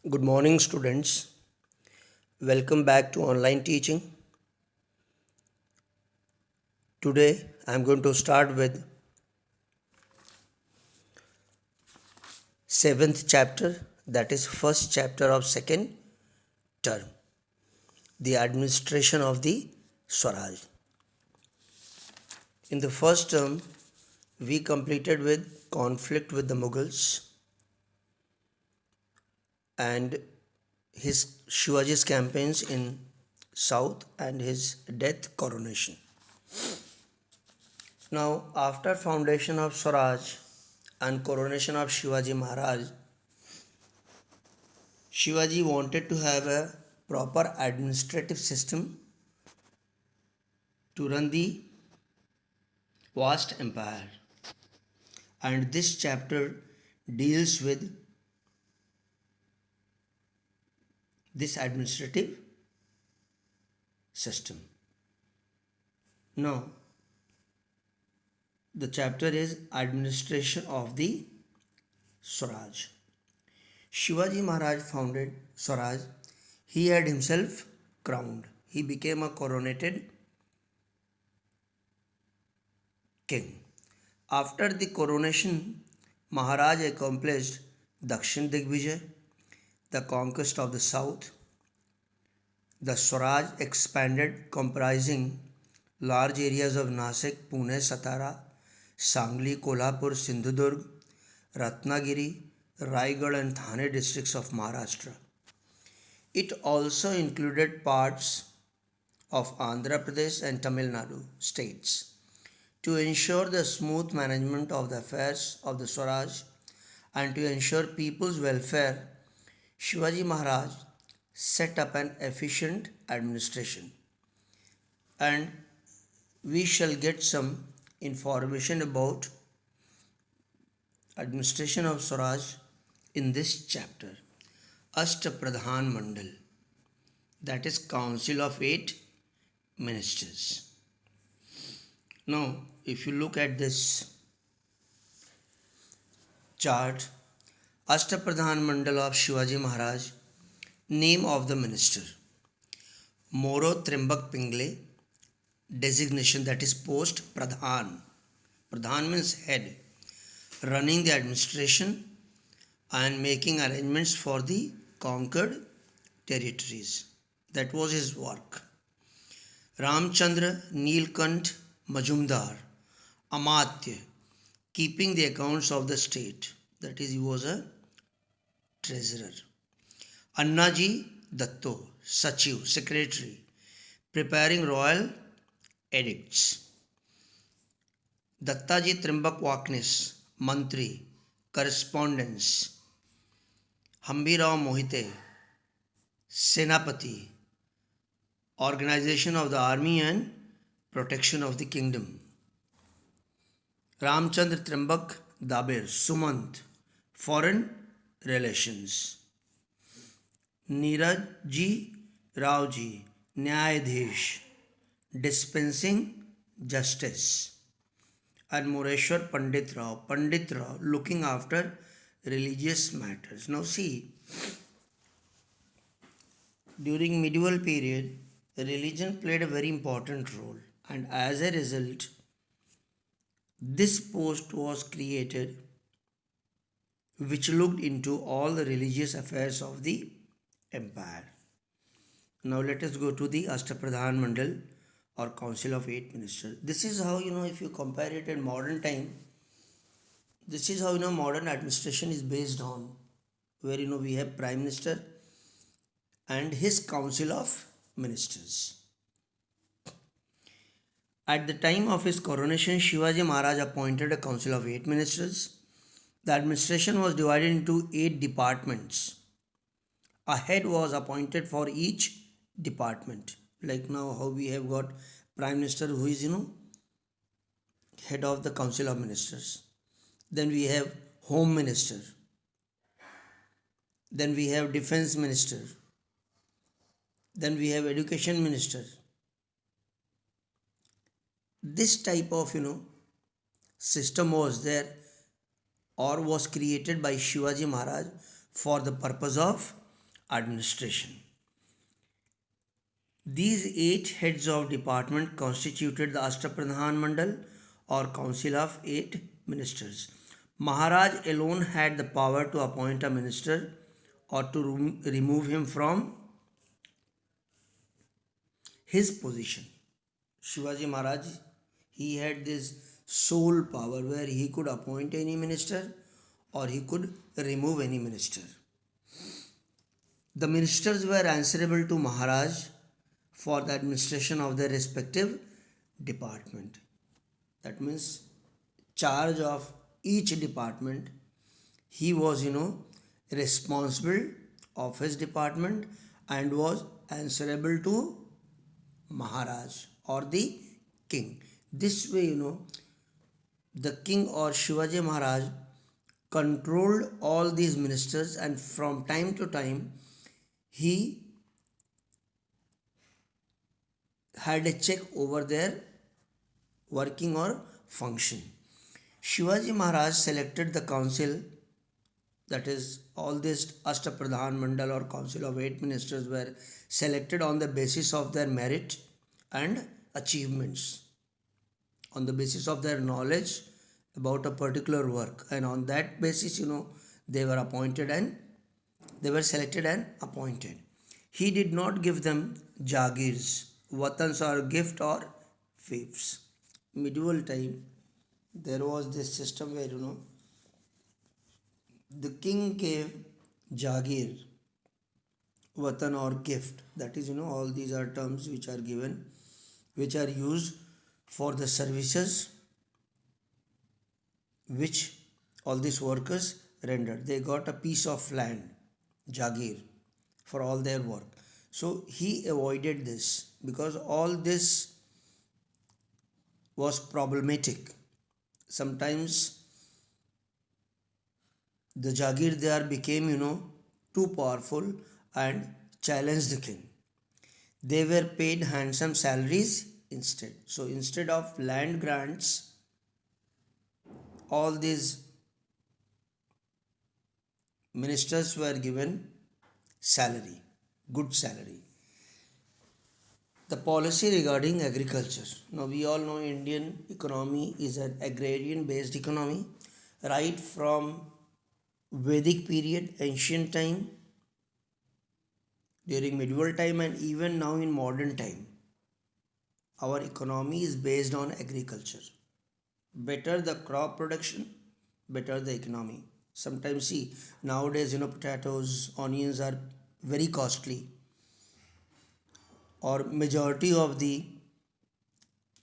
Good morning, students. Welcome back to online teaching. Today, I'm going to start with seventh chapter, that is first chapter of second term, the administration of the Swaraj. In the first term, we completed with conflict with the Mughals and his Shivaji's campaigns in south and his death coronation. Now, after foundation of Swaraj and coronation of Shivaji Maharaj, Shivaji wanted to have a proper administrative system to run the vast empire. And this chapter deals with this administrative system. Now, the chapter is administration of the Swaraj. Shivaji Maharaj founded Swaraj. He had himself crowned. He became a coronated king. After the coronation, Maharaj accomplished Dakshin Digvijay, the conquest of the south. The Swaraj expanded, comprising large areas of Nasik, Pune, Satara, Sangli, Kolhapur, Sindhudurg, Ratnagiri, Raigad and Thane districts of Maharashtra. It also included parts of Andhra Pradesh and Tamil Nadu states. To ensure the smooth management of the affairs of the Swaraj and to ensure people's welfare, Shivaji Maharaj set up an efficient administration. And we shall get some information about administration of Swaraj in this chapter. Ashtapradhan Mandal, that is Council of 8 Ministers. Now, if you look at this chart, Ashtapradhan Mandal of Shivaji Maharaj, name of the minister, Moro Trimbak Pingle, designation that is post Pradhan. Pradhan means head, running the administration and making arrangements for the conquered territories. That was his work. Ramchandra Neelkant Majumdar, Amatya, keeping the accounts of the state. That is, he was a treasurer. Annaji Datto, Sachiv, secretary, preparing royal edicts. Dattaji Trimbak Waknis, Mantri, correspondence. Hambirao Mohite, Senapati, organization of the army and protection of the kingdom. Ramchandra Trimbak Dabir, Sumant, foreign relations. Neeraj Raoji, Nyayadhish, dispensing justice. And Mureshwar Pandit Rao, looking after religious matters. Now see, during medieval period, religion played a very important role, and as a result, this post was created which looked into all the religious affairs of the empire. Now let us go to the Ashtapradhan Mandal or Council of 8 Ministers. This is how, if you compare it in modern time, this is how, modern administration is based on, where, we have Prime Minister and his Council of Ministers. At the time of his coronation, Shivaji Maharaj appointed a council of 8 ministers. The administration was divided into 8 departments. A head was appointed for each department. Like now, how we have got Prime Minister who is, head of the Council of Ministers. Then we have Home Minister. Then we have Defense Minister. Then we have Education Minister. This type of system was there or was created by Shivaji Maharaj for the purpose of administration. These 8 heads of department constituted the Ashtapradhan Mandal or council of 8 ministers. Maharaj alone had the power to appoint a minister or to remove him from his position. Shivaji Maharaj, he had this sole power where he could appoint any minister or he could remove any minister. The ministers were answerable to Maharaj for the administration of their respective department. That means charge of each department. He was, responsible of his department and was answerable to Maharaj or the king. This way, the king or Shivaji Maharaj controlled all these ministers, and from time to time he had a check over their working or function. Shivaji Maharaj selected the council, that is, all this Ashtapradhan Mandal or council of 8 ministers were selected on the basis of their merit and achievements, on the basis of their knowledge about a particular work, and on that basis, they were appointed and they were selected and appointed. He did not give them jagirs, watans or gift or fiefs. Medieval time, there was this system where, the king gave jagir, watan or gift. That is, all these are terms which are given, which are used for the services which all these workers rendered. They got a piece of land, jagir, for all their work. So he avoided this because all this was problematic. Sometimes the jagir there became, too powerful and challenged the king. They were paid handsome salaries instead. So instead of land grants, all these ministers were given salary, good salary. The policy regarding agriculture. Now we all know Indian economy is an agrarian based economy. Right from Vedic period, ancient time, during medieval time, and even now in modern time, our economy is based on agriculture. Better the crop production, better the economy. Sometimes see, nowadays, potatoes, onions are very costly, or majority of the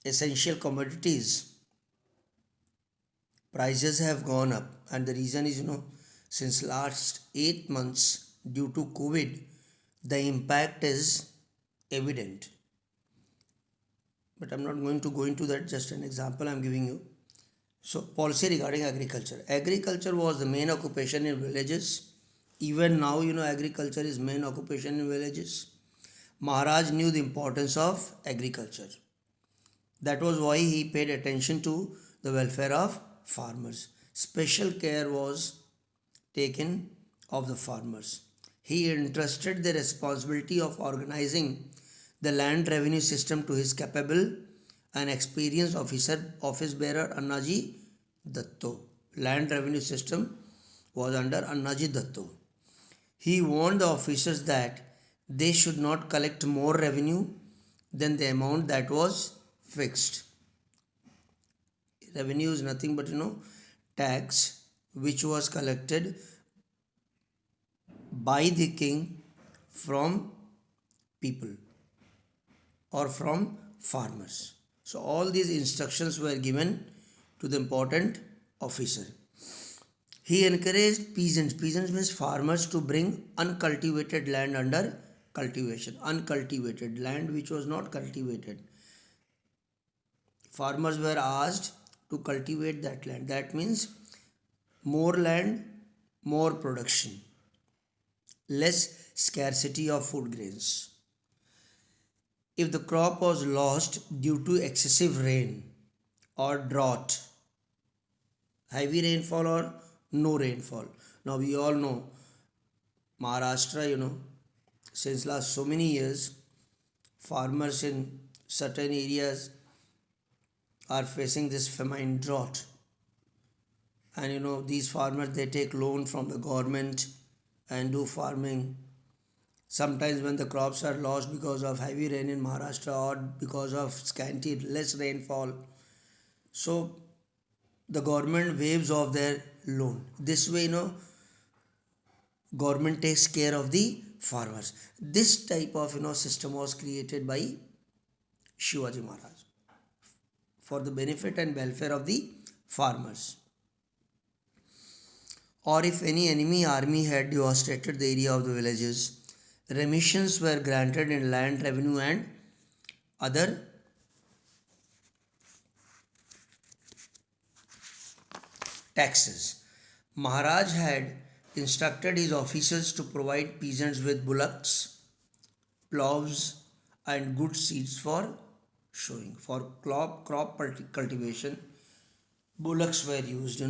essential commodities prices have gone up, and the reason is, since last 8 months due to COVID, the impact is evident. But I'm not going to go into that, just an example I'm giving you. So policy regarding agriculture. Agriculture was the main occupation in villages. Even now, agriculture is main occupation in villages. Maharaj knew the importance of agriculture. That was why he paid attention to the welfare of farmers. Special care was taken of the farmers. He entrusted the responsibility of organizing the land revenue system to his capable and experienced office bearer Annaji Datto. Land revenue system was under Annaji Datto. He warned the officers that they should not collect more revenue than the amount that was fixed. Revenue is nothing but tax which was collected by the king from people or from farmers. So all these instructions were given to the important officer. He encouraged peasants. Peasants means farmers, to bring uncultivated land under cultivation. Uncultivated land which was not cultivated. Farmers were asked to cultivate that land. That means more land, more production, less scarcity of food grains. If the crop was lost due to excessive rain or drought, heavy rainfall or no rainfall. Now we all know Maharashtra, since last so many years, farmers in certain areas are facing this famine drought. And these farmers, they take loan from the government and do farming. Sometimes when the crops are lost because of heavy rain in Maharashtra or because of scanty less rainfall, so the government waives off their loan. This way, government takes care of the farmers. This type of system was created by Shivaji Maharaj for the benefit and welfare of the farmers. Or if any enemy army had devastated the area of the villages, remissions were granted in land revenue and other taxes. Maharaj had instructed his officers to provide peasants with bullocks, plows, and good seeds for sowing. For crop cultivation, bullocks were used,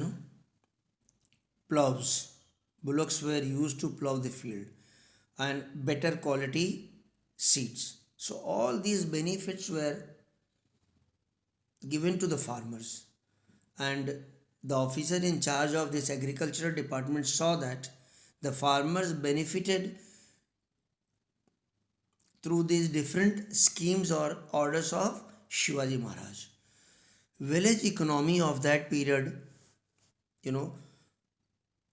plows. Bullocks were used to plow the field and better quality seeds. So, all these benefits were given to the farmers, and the officer in charge of this agricultural department saw that the farmers benefited through these different schemes or orders of Shivaji Maharaj. Village economy of that period, you know,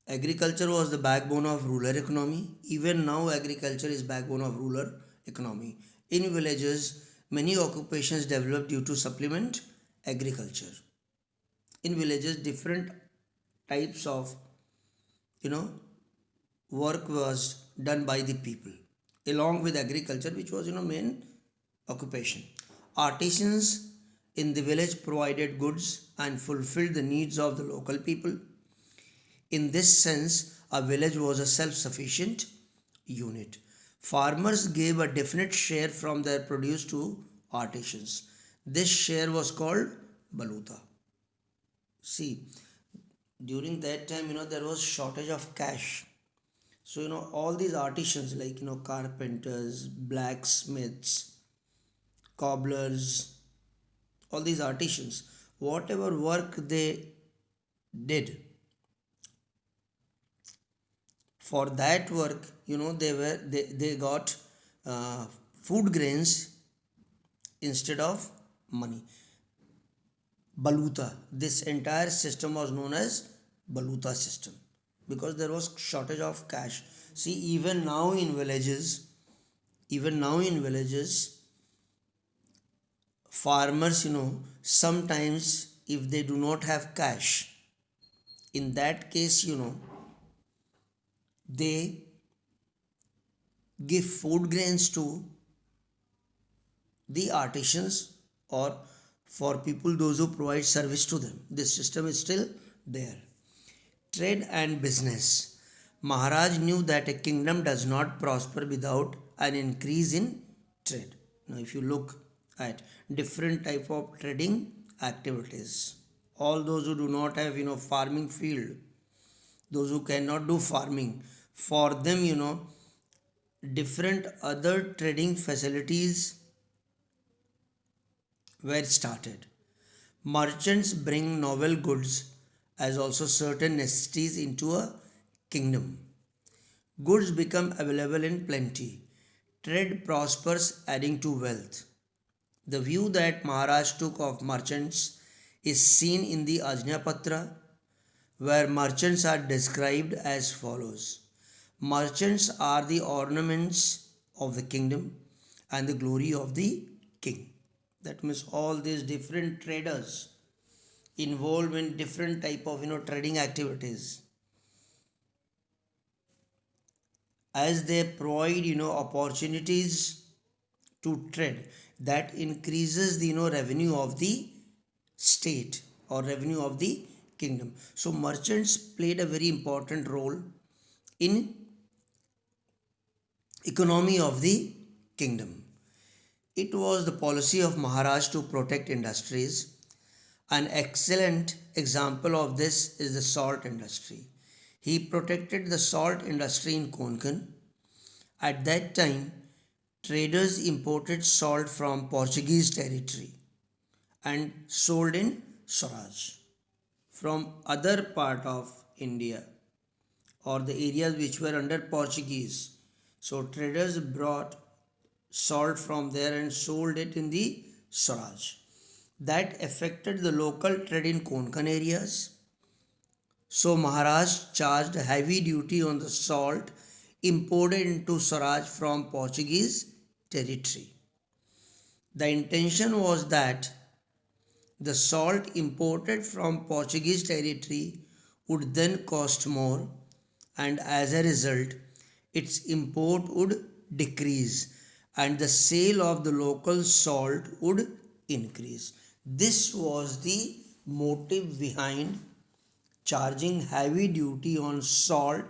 agriculture was the backbone of rural economy. Even now, agriculture is backbone of rural economy. In villages, many occupations developed due to supplement agriculture. In villages, different types of you know work was done by the people along with agriculture, which was main occupation. Artisans in the village provided goods and fulfilled the needs of the local people. In this sense, a village was a self-sufficient unit. Farmers gave a definite share from their produce to artisans. This share was called baluta. See, during that time, there was shortage of cash. So, all these artisans like, carpenters, blacksmiths, cobblers, all these artisans, whatever work they did, for that work, they got food grains instead of money. Baluta. This entire system was known as Baluta system because there was shortage of cash. See, even now in villages, farmers, sometimes if they do not have cash, in that case, they give food grains to the artisans or for people those who provide service to them. This system is still there. Trade and business. Maharaj knew that a kingdom does not prosper without an increase in trade. Now if you look at different type of trading activities, all those who do not have farming field, those who cannot do farming, for them different other trading facilities were started. Merchants bring novel goods as also certain necessities into a kingdom. Goods become available in plenty. Trade prospers, adding to wealth. The view that Maharaj took of merchants is seen in the Ajnapatra, where merchants are described as follows. Merchants are the ornaments of the kingdom and the glory of the king. That means all these different traders involved in different type of trading activities, as they provide opportunities to trade, that increases the revenue of the state or revenue of the kingdom. So merchants played a very important role in economy of the kingdom. It was the policy of Maharaj to protect industries. An excellent example of this is the salt industry. He protected the salt industry in Konkan At that time, traders imported salt from Portuguese territory and sold in Swaraj from other part of India or the areas which were under Portuguese. So traders brought salt from there and sold it in the Swaraj. That affected the local trade in Konkan areas. So Maharaj charged heavy duty on the salt imported into Swaraj from Portuguese territory. The intention was that the salt imported from Portuguese territory would then cost more, and as a result, its import would decrease and the sale of the local salt would increase. This was the motive behind charging heavy duty on salt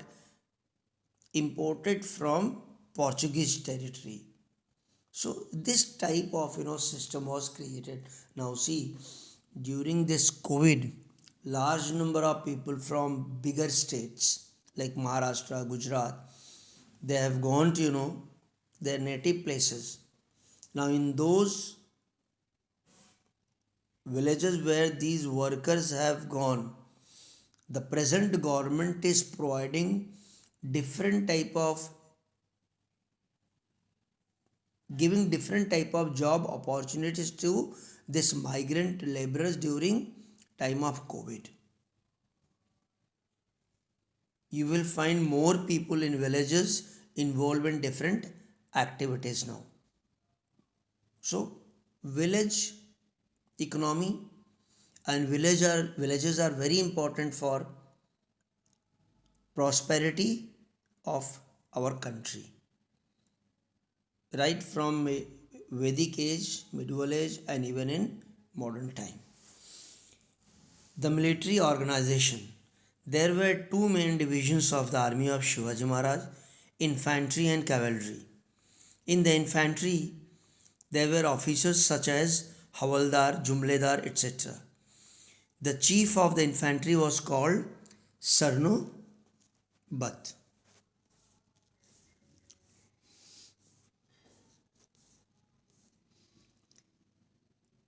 imported from Portuguese territory. So this type of system was created. Now see, during this COVID, large number of people from bigger states like Maharashtra, Gujarat, they have gone to their native places. Now in those villages where these workers have gone, the present government is providing different type of giving different type of job opportunities to this migrant laborers during time of COVID. You will find more people in villages involved in different activities now. So village economy and villages are very important for prosperity of our country. Right from Vedic age, medieval age, and even in modern time. The military organization. There were two main divisions of the army of Shivaji Maharaj, infantry and cavalry. In the infantry, there were officers such as Havaldar, Jumledar, etc. The chief of the infantry was called Sarno Bat.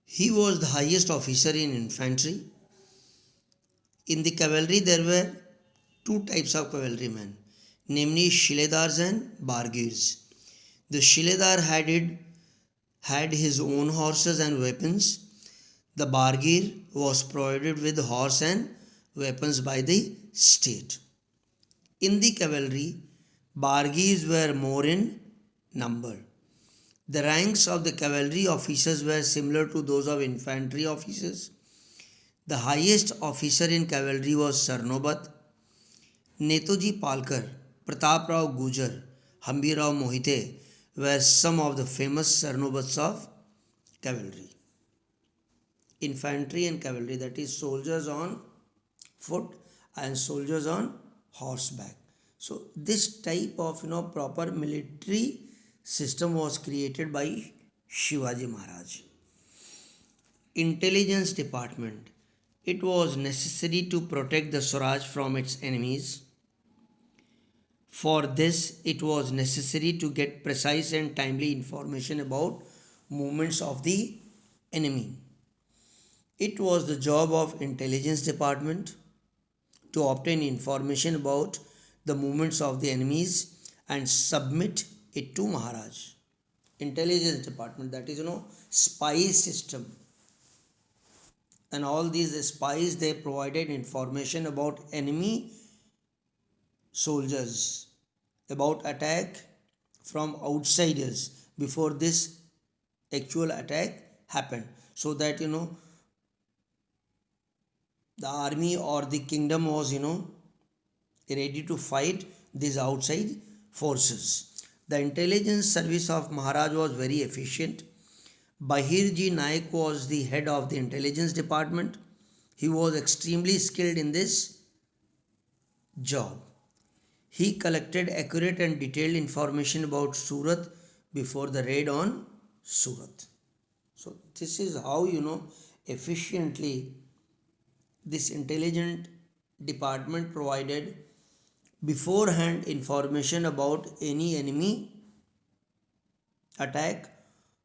He was the highest officer in infantry. In the cavalry, there were two types of cavalrymen, namely Shiledars and Bargirs. The Shiledar had his own horses and weapons. The Bargir was provided with horse and weapons by the state. In the cavalry, Bargirs were more in number. The ranks of the cavalry officers were similar to those of infantry officers. The highest officer in cavalry was Sarnobat. Netoji Palkar, Pratap Rao Gujar, Hambir Rao Mohite were some of the famous Sarnobats of cavalry. Infantry and cavalry, that is soldiers on foot and soldiers on horseback. So this type of proper military system was created by Shivaji Maharaj. Intelligence department. It was necessary to protect the Swaraj from its enemies. For this, it was necessary to get precise and timely information about movements of the enemy. It was the job of intelligence department to obtain information about the movements of the enemies and submit it to Maharaj. Intelligence department, that is spy system. And all these spies, they provided information about enemy soldiers, about attack from outsiders before this actual attack happened, so that the army or the kingdom was ready to fight these outside forces. The intelligence service of Maharaj was very efficient. Bahirji Naik was the head of the intelligence department. He was extremely skilled in this job. He collected accurate and detailed information about Surat before the raid on Surat. So this is how efficiently this intelligent department provided beforehand information about any enemy attack,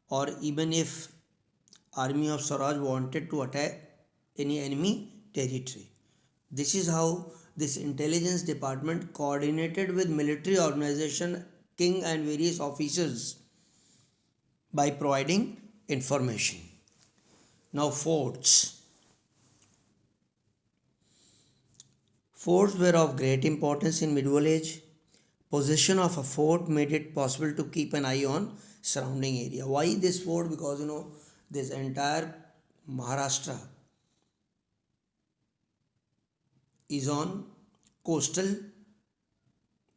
or even if army of Swaraj wanted to attack any enemy territory. This is how this intelligence department coordinated with military organization, king and various officers by providing information. Now forts. Forts were of great importance in medieval age. Possession of a fort made it possible to keep an eye on surrounding area. Why this fort? Because this entire Maharashtra is on coastal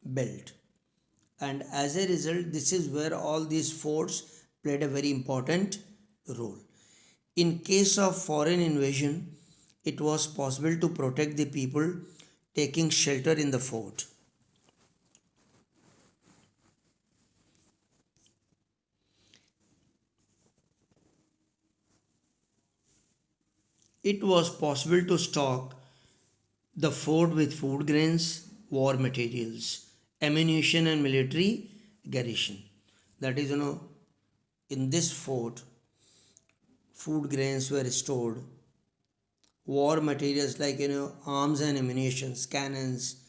belt, and as a result this is where all these forts played a very important role. In case of foreign invasion, it was possible to protect the people taking shelter in the fort. It was possible to stock the fort with food grains, war materials, ammunition, and military garrison. That is, in this fort, food grains were stored, war materials like arms and ammunition, cannons,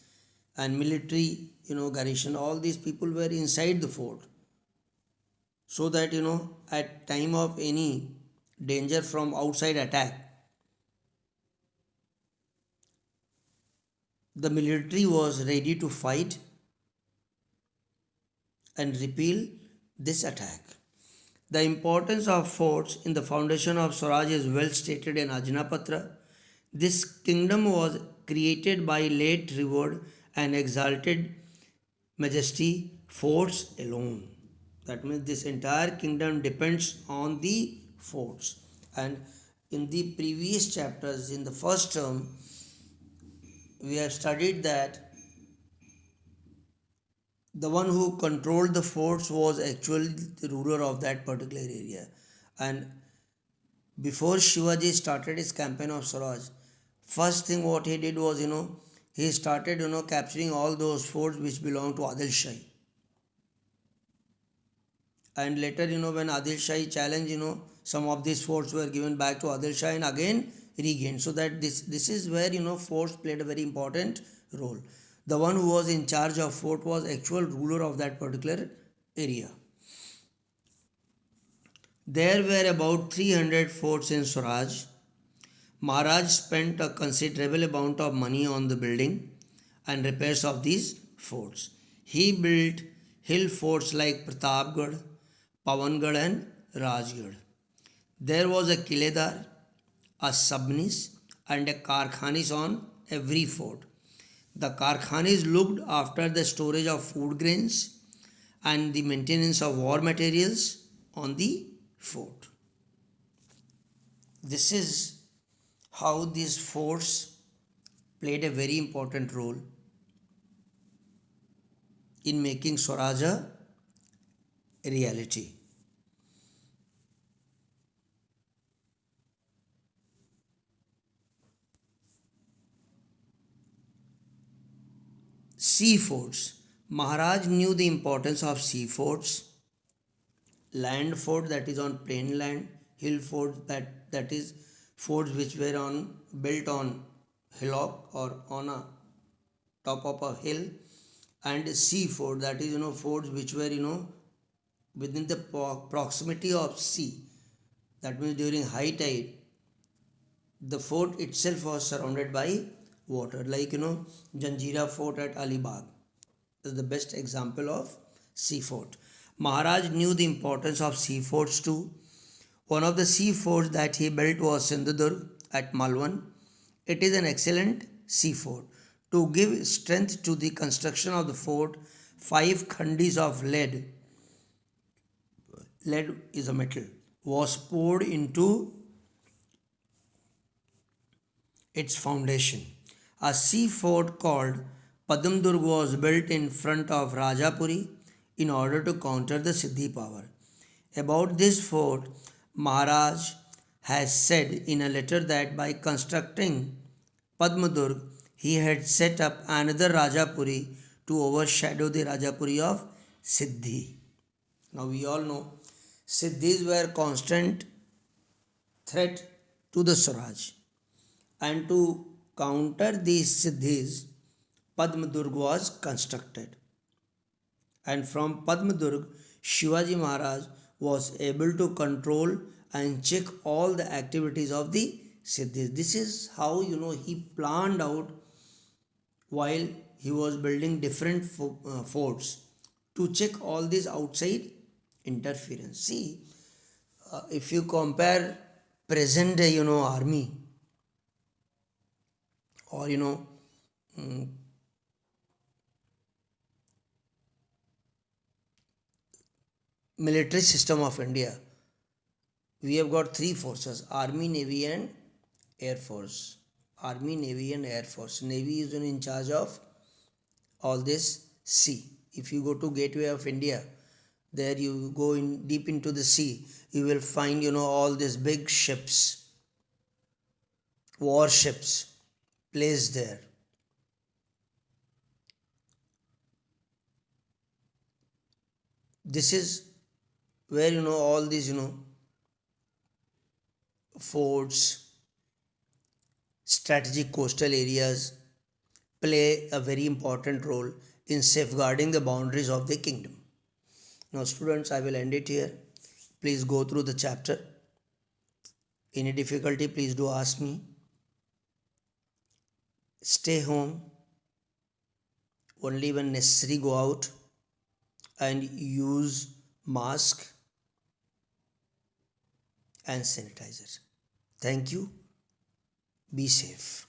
and military garrison. All these people were inside the fort, so that at time of any danger from outside attack, the military was ready to fight and repel this attack. The importance of forts in the foundation of Swaraj is well stated in Ajnapatra. This kingdom was created by late revered and exalted majesty forts alone. That means this entire kingdom depends on the forts. And in the previous chapters, in the first term, we have studied that the one who controlled the forts was actually the ruler of that particular area. And before Shivaji started his campaign of Swaraj, first thing what he did was, he started, capturing all those forts which belonged to Adil Shahi. And later, when Adil Shahi challenged, some of these forts were given back to Adil Shah and again regained. So that this is where forts played a very important role. The one who was in charge of fort was actual ruler of that particular area. There were about 300 forts in Swaraj. Maharaj spent a considerable amount of money on the building and repairs of these forts. He built hill forts like Pratapgarh, Pavangarh and Rajgarh. There was a Kiledar, a Sabnis and a Karkhanis on every fort. The Karkhanis looked after the storage of food grains and the maintenance of war materials on the fort. This is how these forts played a very important role in making Swaraj a reality. Sea forts. Maharaj knew the importance of sea forts. Land fort, that is on plain land, hill forts, that is forts which were built on hillock or on a top of a hill, and sea fort, that is forts which were within the proximity of sea. That means during high tide the fort itself was surrounded by water, like Janjira Fort at Alibag is the best example of sea fort. Maharaj knew the importance of sea forts too. One of the sea forts that he built was Sindhudurg at Malwan. It is an excellent sea fort. To give strength to the construction of the fort, 5 khandis of lead is a metal, was poured into its foundation. A sea fort called Padamdurg was built in front of Rajapuri in order to counter the Siddhi power. About this fort, Maharaj has said in a letter that by constructing Padmadurg, he had set up another Rajapuri to overshadow the Rajapuri of Siddhi. Now we all know Siddhis were constant threat to the Swaraj. And to counter these Siddhis, Padmadurg was constructed. And from Padmadurg, Shivaji Maharaj was able to control and check all the activities of the Siddhis. This is how he planned out while he was building different forts to check all this outside interference. See, if you compare present day army or military system of India, we have got three forces: army, navy, and air force. Army, navy, and air force. Navy is in charge of all this sea. If you go to Gateway of India, there you go in deep into the sea, you will find all these big ships, warships placed there. This is where all these forts, strategic coastal areas play a very important role in safeguarding the boundaries of the kingdom. Now students, I will end it here. Please go through the chapter. Any difficulty, please do ask me. Stay home, only when necessary go out, and use mask and sanitizer. Thank you. Be safe.